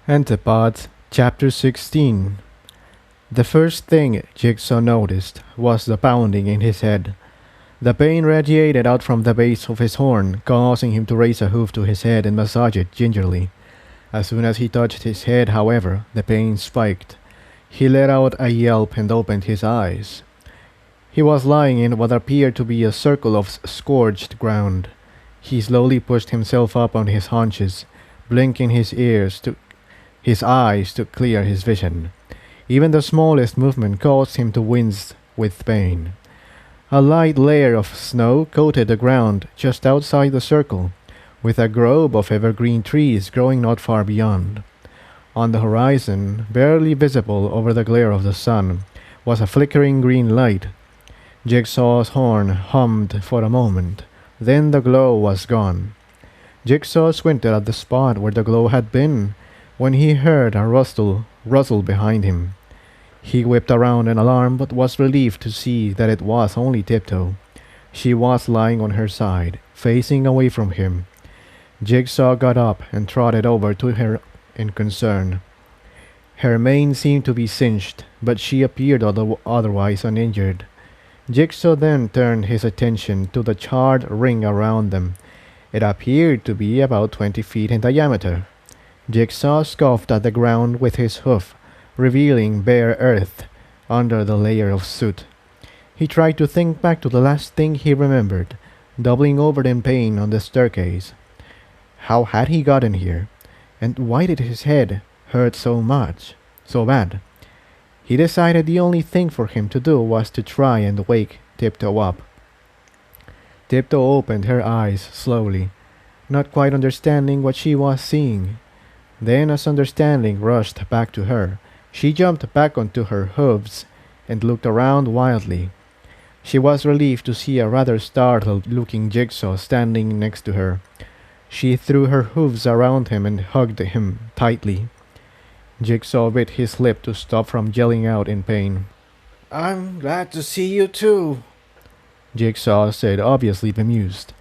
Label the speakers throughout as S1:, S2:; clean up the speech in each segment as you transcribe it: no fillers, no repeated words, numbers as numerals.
S1: Antipodes, Chapter 16. The first thing Jigsaw noticed was the pounding in his head. The pain radiated out from the base of his horn, causing him to raise a hoof to his head and massage it gingerly. As soon as he touched his head, however, the pain spiked. He let out a yelp and opened his eyes. He was lying in what appeared to be a circle of scorched ground. He slowly pushed himself up on his haunches, blinking his eyes to clear his vision. Even the smallest movement caused him to wince with pain. A light layer of snow coated the ground just outside the circle, with a grove of evergreen trees growing not far beyond. On the horizon, barely visible over the glare of the sun, was a flickering green light. Jigsaw's horn hummed for a moment, then the glow was gone. Jigsaw squinted at the spot where the glow had been, when he heard a rustle behind him. He whipped around in alarm, but was relieved to see that it was only Tiptoe. She was lying on her side, facing away from him. Jigsaw got up and trotted over to her in concern. Her mane seemed to be singed, but she appeared otherwise uninjured. Jigsaw then turned his attention to the charred ring around them. It appeared to be about 20 feet in diameter. Jigsaw scoffed at the ground with his hoof, revealing bare earth under the layer of soot. He tried to think back to the last thing he remembered, doubling over in pain on the staircase. How had he gotten here? And why did his head hurt so bad? He decided the only thing for him to do was to try and wake Tiptoe up. Tiptoe opened her eyes slowly, not quite understanding what she was seeing. Then, as understanding rushed back to her, she jumped back onto her hooves and looked around wildly. She was relieved to see a rather startled-looking Jigsaw standing next to her. She threw her hooves around him and hugged him tightly. Jigsaw bit his lip to stop from yelling out in pain.
S2: "I'm glad to see you too,"
S1: Jigsaw said, obviously bemused.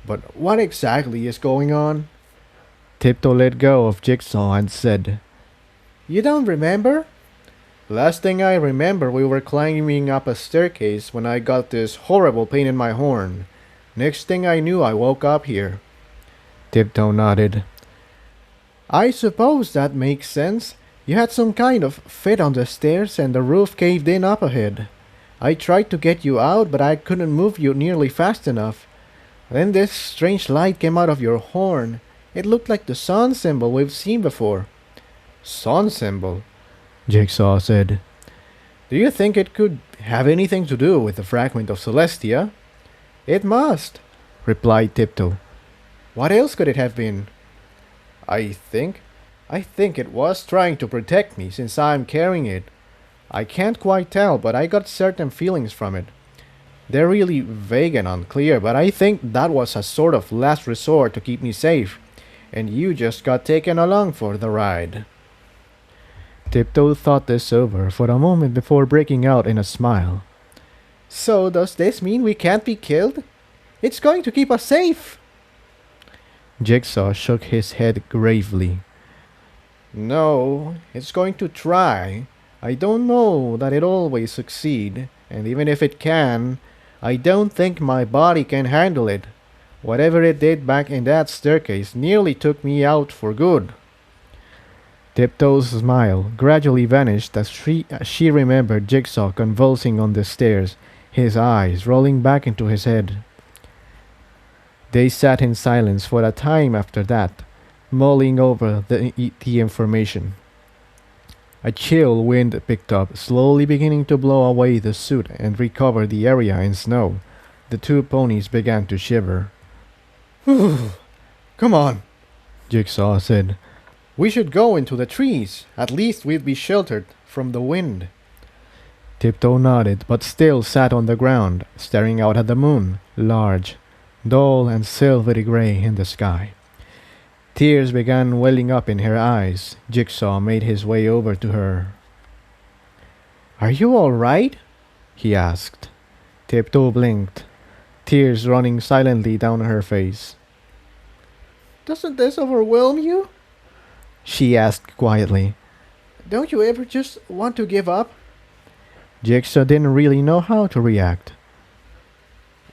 S2: "but what exactly is going on?"
S1: Tiptoe let go of Jigsaw and said,
S2: "You don't remember? Last thing I remember, we were climbing up a staircase when I got this horrible pain in my horn. Next thing I knew, I woke up here."
S1: Tiptoe nodded.
S2: "I suppose that makes sense. You had some kind of fit on the stairs and the roof caved in up ahead. I tried to get you out, but I couldn't move you nearly fast enough. Then this strange light came out of your horn. It looked like the sun symbol we've seen before."
S1: "Sun symbol?" Jigsaw said.
S2: "Do you think it could have anything to do with the fragment of Celestia?" "It must," replied Tiptoe. "What else could it have been?" I think it was trying to protect me since I'm carrying it. I can't quite tell, but I got certain feelings from it. They're really vague and unclear, but I think that was a sort of last resort to keep me safe, and you just got taken along for the ride."
S1: Tiptoe thought this over for a moment before breaking out in a smile.
S2: "So does this mean we can't be killed? It's going to keep us safe."
S1: Jigsaw shook his head gravely.
S2: "No, it's going to try. I don't know that it always succeed, and even if it can, I don't think my body can handle it. Whatever it did back in that staircase nearly took me out for good."
S1: Tiptoe's smile gradually vanished as she remembered Jigsaw convulsing on the stairs, his eyes rolling back into his head. They sat in silence for a time after that, mulling over the information. A chill wind picked up, slowly beginning to blow away the soot and recover the area in snow. The two ponies began to shiver.
S2: "Come on,"
S1: Jigsaw said.
S2: "We should go into the trees. At least we'd be sheltered from the wind."
S1: Tiptoe nodded, but still sat on the ground, staring out at the moon, large, dull and silvery gray in the sky. Tears began welling up in her eyes. Jigsaw made his way over to her.
S2: "Are you all right?"
S1: he asked. Tiptoe blinked, tears running silently down her face.
S2: "Doesn't this overwhelm you?"
S1: she asked quietly.
S2: Don't you ever just want to give up?
S1: Jigsaw didn't really know how to react.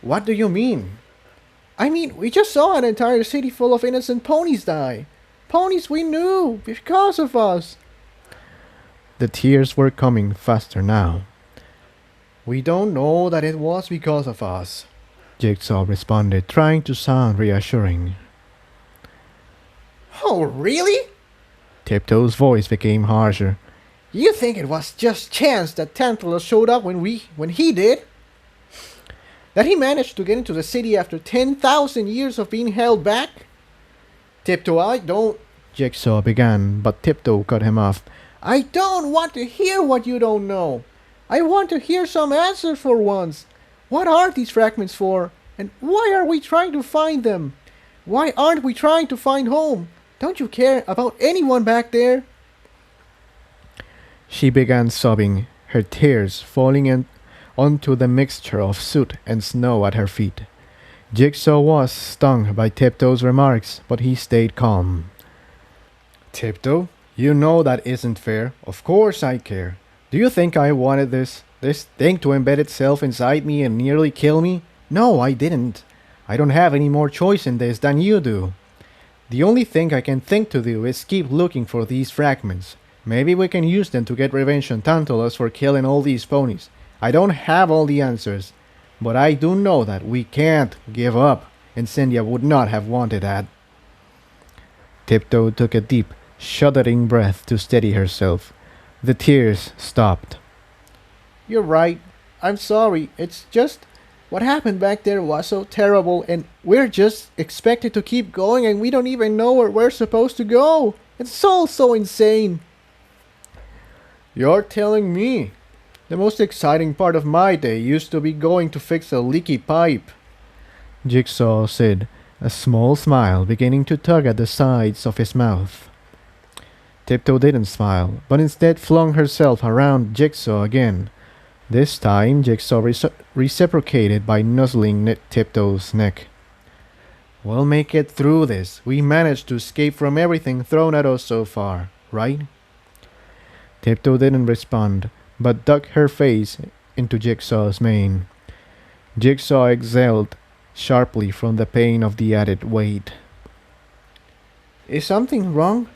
S2: What do you mean? I mean, we just saw an entire city full of innocent ponies die. Ponies we knew because of us.
S1: The tears were coming faster now.
S2: We don't know that it was because of us.
S1: Jigsaw responded, trying to sound reassuring.
S2: Oh, really?
S1: Tiptoe's voice became harsher.
S2: You think it was just chance that Tantalus showed up when he did? That he managed to get into the city after 10,000 years of being held back? Tiptoe, I don't...
S1: Jigsaw began, but Tiptoe cut him off.
S2: I don't want to hear what you don't know. I want to hear some answers for once. What are these fragments for? And why are we trying to find them? Why aren't we trying to find home? Don't you care about anyone back there?
S1: She began sobbing, her tears falling onto the mixture of soot and snow at her feet. Jigsaw was stung by Tiptoe's remarks, but he stayed calm.
S2: Tiptoe, you know that isn't fair. Of course I care. Do you think I wanted this thing to embed itself inside me and nearly kill me? No, I didn't. I don't have any more choice in this than you do. The only thing I can think to do is keep looking for these fragments. Maybe we can use them to get revenge on Tantalus for killing all these ponies. I don't have all the answers, but I do know that we can't give up, and Cynthia would not have wanted that.
S1: Tiptoe took a deep, shuddering breath to steady herself. The tears stopped.
S2: You're right. I'm sorry. It's just what happened back there was so terrible, and we're just expected to keep going, and we don't even know where we're supposed to go. It's all so insane. You're telling me. The most exciting part of my day used to be going to fix a leaky pipe.
S1: Jigsaw said, a small smile beginning to tug at the sides of his mouth. Tiptoe didn't smile, but instead flung herself around Jigsaw again. This time, Jigsaw reciprocated by nuzzling Tiptoe's neck.
S2: We'll make it through this. We managed to escape from everything thrown at us so far, right?
S1: Tiptoe didn't respond, but dug her face into Jigsaw's mane. Jigsaw exhaled sharply from the pain of the added weight.
S2: Is something wrong?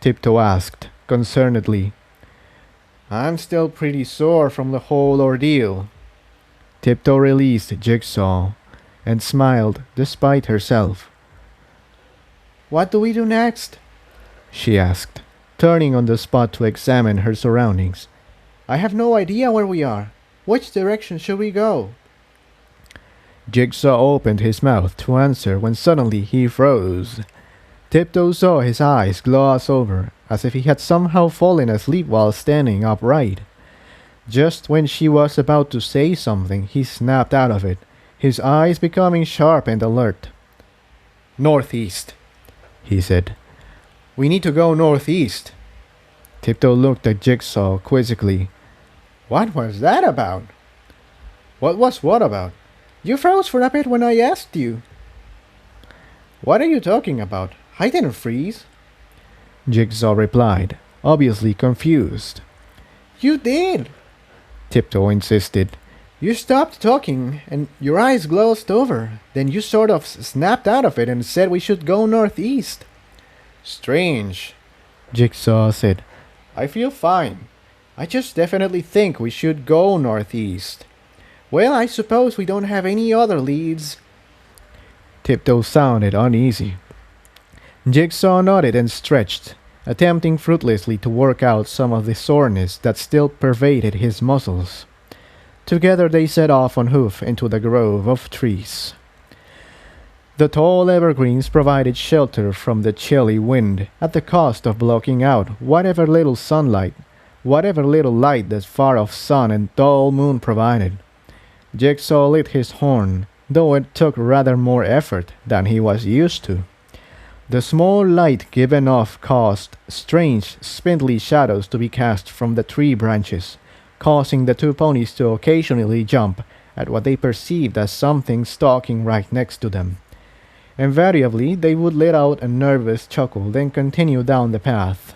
S1: Tiptoe asked, concernedly.
S2: I'm still pretty sore from the whole ordeal.
S1: Tiptoe released Jigsaw and smiled despite herself.
S2: What do we do next?
S1: She asked, turning on the spot to examine her surroundings.
S2: I have no idea where we are. Which direction should we go?
S1: Jigsaw opened his mouth to answer when suddenly he froze. Tiptoe saw his eyes gloss over, as if he had somehow fallen asleep while standing upright. Just when she was about to say something, he snapped out of it, his eyes becoming sharp and alert.
S2: Northeast,
S1: he said.
S2: We need to go northeast.
S1: Tiptoe looked at Jigsaw quizzically.
S2: What was that about? What was what about? You froze for a bit when I asked you. What are you talking about? I didn't freeze.
S1: Jigsaw replied, obviously confused.
S2: You did,
S1: Tiptoe insisted.
S2: You stopped talking and your eyes glazed over. Then you sort of snapped out of it and said we should go northeast. Strange,
S1: Jigsaw said.
S2: I feel fine. I just definitely think we should go northeast. Well, I suppose we don't have any other leads.
S1: Tiptoe sounded uneasy. Jigsaw nodded and stretched, attempting fruitlessly to work out some of the soreness that still pervaded his muscles. Together they set off on hoof into the grove of trees. The tall evergreens provided shelter from the chilly wind at the cost of blocking out whatever little light the far-off sun and dull moon provided. Jigsaw lit his horn, though it took rather more effort than he was used to. The small light given off caused strange, spindly shadows to be cast from the tree branches, causing the two ponies to occasionally jump at what they perceived as something stalking right next to them. Invariably, they would let out a nervous chuckle, then continue down the path,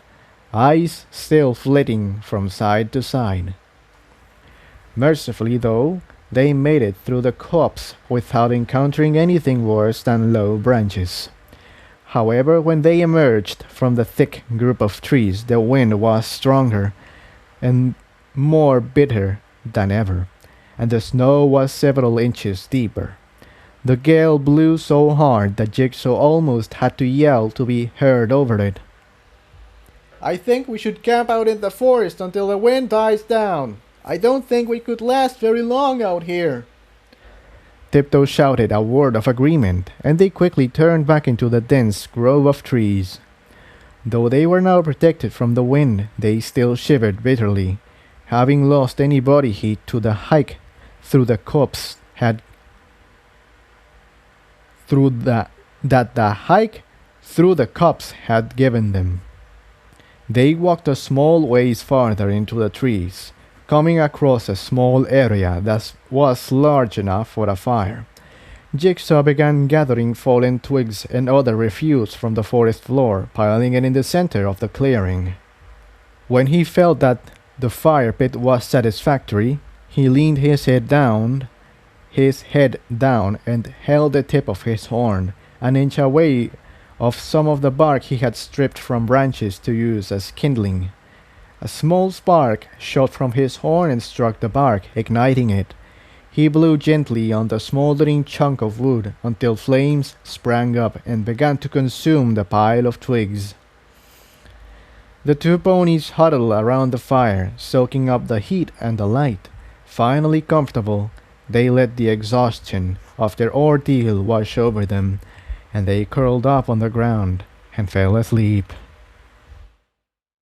S1: eyes still flitting from side to side. Mercifully, though, they made it through the copse without encountering anything worse than low branches. However, when they emerged from the thick group of trees, the wind was stronger and more bitter than ever, and the snow was several inches deeper. The gale blew so hard that Jigsaw almost had to yell to be heard over it.
S2: I think we should camp out in the forest until the wind dies down. I don't think we could last very long out here.
S1: Tiptoe shouted a word of agreement, and they quickly turned back into the dense grove of trees. Though they were now protected from the wind, they still shivered bitterly, having lost any body heat to the hike through the copse had through the hike through the copse had given them. They walked a small ways farther into the trees, coming across a small area that was large enough for a fire. Jigsaw began gathering fallen twigs and other refuse from the forest floor, piling it in the center of the clearing. When he felt that the fire pit was satisfactory, he leaned his head down and held the tip of his horn an inch away of some of the bark he had stripped from branches to use as kindling. A small spark shot from his horn and struck the bark, igniting it. He blew gently on the smoldering chunk of wood until flames sprang up and began to consume the pile of twigs. The two ponies huddled around the fire, soaking up the heat and the light. Finally comfortable, they let the exhaustion of their ordeal wash over them, and they curled up on the ground and fell asleep.